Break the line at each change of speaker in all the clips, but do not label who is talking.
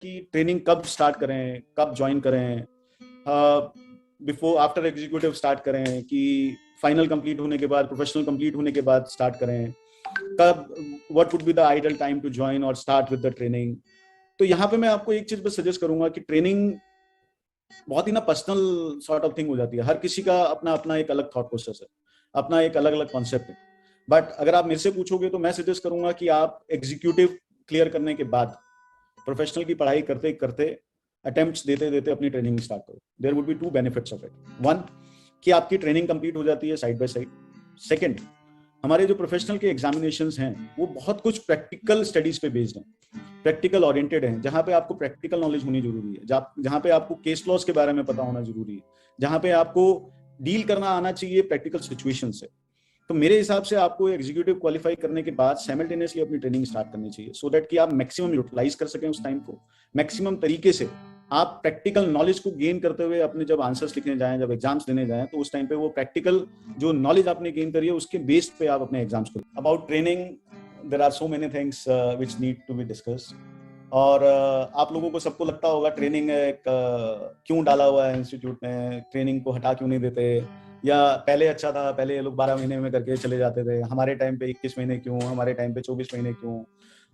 कि ट्रेनिंग कब स्टार्ट करें, कब ज्वाइन करें, बिफोर आफ्टर एग्जीक्यूटिव स्टार्ट करें कि फाइनल कंप्लीट होने के बाद, प्रोफेशनल कंप्लीट होने के बाद स्टार्ट करें, कब, what would be the ideal time to join और स्टार्ट विद द ट्रेनिंग। तो यहाँ पे मैं आपको एक चीज बस सजेस्ट करूंगा कि ट्रेनिंग बहुत ही ना पर्सनल सॉर्ट ऑफ थिंग हो जाती है। हर किसी का अपना अपना एक अलग थॉट प्रोसेस है, अपना एक अलग अलग कॉन्सेप्ट है। बट अगर आप मेरे से पूछोगे तो मैं सजेस्ट करूंगा कि आप एग्जीक्यूटिव क्लियर करने के बाद प्रोफेशनल की पढ़ाई करते करते, अटेम्प्ट्स देते देते अपनी ट्रेनिंग स्टार्ट करो। There would be two benefits of it. One, कि आपकी ट्रेनिंग कंप्लीट हो जाती है साइड बाय साइड। सेकंड, हमारे जो प्रोफेशनल के एग्जामिनेशंस हैं वो बहुत कुछ प्रैक्टिकल स्टडीज पे बेस्ड हैं, प्रैक्टिकल ओरिएंटेड हैं, जहां पे आपको प्रैक्टिकल नॉलेज होनी जरूरी है, जहां पे आपको केस लॉज के बारे में पता होना जरूरी है, जहां पे आपको डील करना आना चाहिए प्रैक्टिकल सिचुएशन से। तो मेरे हिसाब से आपको एग्जीक्यूटिव क्वालिफाई करने के बाद साइमल्टेनियसली अपनी ट्रेनिंग स्टार्ट करनी चाहिए, सो दैट कि आप मैक्सिमम यूटिलाइज कर सकें उस टाइम को, मैक्सिमम तरीके से आप प्रैक्टिकल नॉलेज को गेन करते हुए अपने जब आंसर्स लिखने जाएं, जब एग्जाम्स देने जाएं, तो उस टाइम पे वो प्रैक्टिकल जो नॉलेज आपने गेन करी है उसके बेस्ड पे आप अपने एग्जाम्स को। About training there are so many things which need to be discussed. और आप लोगों को सबको लगता होगा ट्रेनिंग एक क्यों डाला हुआ है इंस्टीट्यूट में, ट्रेनिंग को हटा क्यों नहीं देते, या पहले अच्छा था, पहले ये लोग 12 महीने में करके चले जाते थे, हमारे टाइम पे 21 महीने क्यों, हमारे टाइम पे 24 महीने क्यों।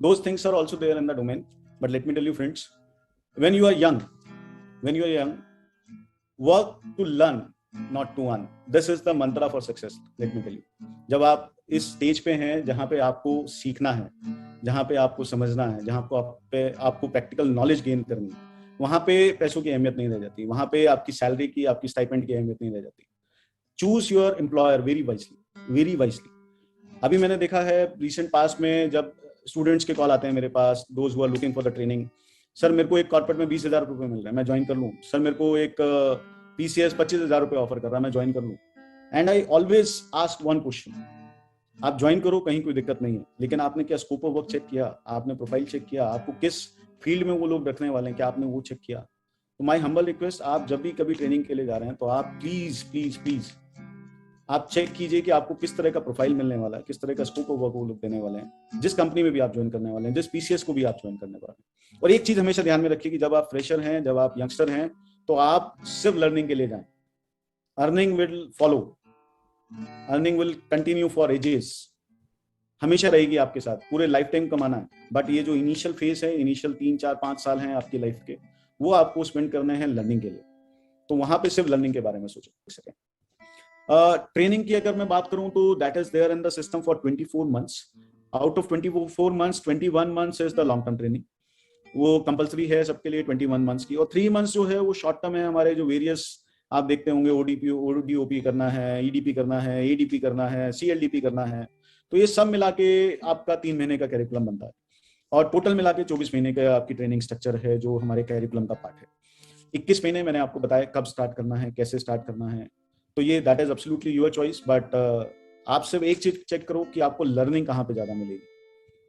Those things are also there in the domain, but let me tell you friends, when you are young work to learn not to earn. This is the mantra for success, let me tell you. जब आप इस stage पे हैं जहां पे आपको सीखना है, जहां पे आपको समझना है, जहां पे आपको प्रैक्टिकल नॉलेज गेन करनी है, वहां पे पैसों की अहमियत नहीं रह जाती, वहां पे आपकी सैलरी की, आपकी स्टाइपेंड की अहमियत नहीं रह जाती। Choose your employer very wisely. अभी मैंने देखा है रिसेंट पास्ट में, जब स्टूडेंट्स के कॉल आते हैं मेरे पास, those who are looking for the training, sir मेरे को एक कॉर्पोरेट में 20,000 रुपए मिल रहा है, मैं ज्वाइन कर लूँ। सर मेरे को एक पीसीएस 25,000 रुपए ऑफर कर रहा है, मैं ज्वाइन कर लूँ। And I always ask one question, आप ज्वाइन करो, कहीं कोई दिक्कत नहीं है, लेकिन आपने क्या स्कोप ऑफ वर्क चेक किया, आपने प्रोफाइल चेक किया, आपको किस फील्ड में वो लोग रखने वाले हैं, क्या आपने वो चेक किया। तो माई हम्बल रिक्वेस्ट, आप जब भी कभी ट्रेनिंग के लिए जा रहे हैं तो आप प्लीज आप चेक कीजिए कि आपको किस तरह का प्रोफाइल मिलने वाला है, किस तरह का स्कोप ऑफ वर्क वो लोग देने वाले हैं, जिस कंपनी में भी आप ज्वाइन करने वाले हैं, जिस पीसीएस को भी आप ज्वाइन करने वाले हैं। और एक चीज हमेशा ध्यान में रखिए कि जब आप फ्रेशर हैं, जब आप यंगस्टर हैं, तो आप सिर्फ लर्निंग के लिए जाएं। Earning will follow, earning will continue for ages, हमेशा रहेगी आपके साथ, पूरे लाइफ टाइम कमाना है। बट ये जो इनिशियल फेज है, इनिशियल 3, 4, 5 साल हैं आपकी लाइफ के, वो आपको स्पेंड करने हैं लर्निंग के लिए। तो वहां पे सिर्फ लर्निंग के बारे में सोच सकें। ट्रेनिंग की अगर मैं बात करूं तो that is there in the system for 24 months. Out of 24 months, 21 months is the long term training, वो कंपलसरी है सबके लिए 21 मंथ्स की। और 3 मंथ्स जो है वो शॉर्ट टर्म है, हमारे जो वेरियस आप देखते होंगे, ओडीओपी करना है, ईडीपी करना है, एडीपी करना है, सीएलडीपी करना है। तो ये सब मिला के आपका 3 महीने का कैरिकुलम बनता है, और टोटल मिला के 24 महीने का आपकी ट्रेनिंग स्ट्रक्चर है जो हमारे कैरिकुलम का पार्ट है। 21 महीने मैंने आपको बताया कब स्टार्ट करना है, कैसे स्टार्ट करना है। तो ये that is absolutely your choice. But आप सिर्फ एक चीज चेक करो कि आपको लर्निंग कहाँ पे ज्यादा मिलेगी,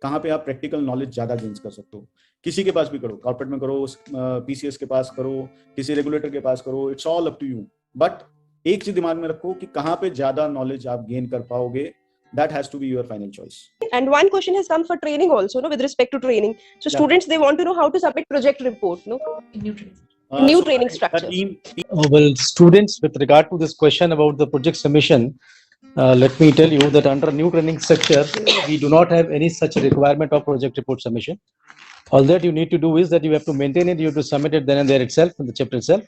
कहाँ पे आप प्रैक्टिकल नॉलेज ज्यादा गेन कर सकते हो। किसी के पास भी करो, कॉर्पोरेट में करो, पीसीएस के पास करो, किसी रेगुलेटर के पास करो, it's all up to you. But एक चीज दिमाग में रखो कि कहाँ पे ज्यादा नॉलेज आप गेन कर पाओगे, that has to be your final choice.
And one question has come for training also, no, with respect to training. So students, they want to know how to submit project report, no? New training structure.
Well, students, with regard to this question about the project submission, let me tell you that under new training structure, we do not have any such requirement of project report submission. All that you need to do is that you have to maintain it, you have to submit it then and there itself, in the chapter itself.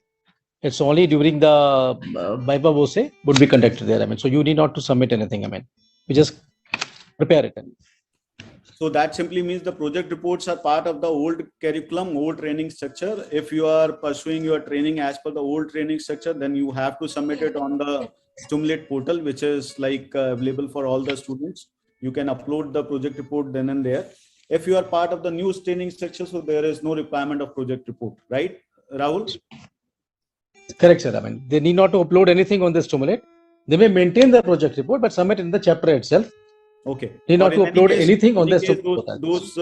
It's only during the Viva Voce would be conducted there. I mean, so you need not to submit anything. I mean, we just prepare it.
So that simply means the project reports are part of the old curriculum, old training structure. If you are pursuing your training as per the old training structure, then you have to submit it on the Stimulate portal, which is like available for all the students. You can upload the project report then and there. If you are part of the new training structure, so there is no requirement of project report, right, Rahul?
Correct, sir. I mean, they need not to upload anything on the Stimulate. They may maintain the project report, but submit in the chapter itself.
Okay.
They need not to upload anything on the
Stimulate. Those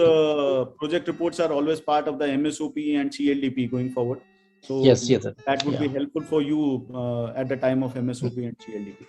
project reports are always part of the MSOP and CLDP going forward. So
yes, sir.
That would be helpful for you at the time of MSOP and CLDP.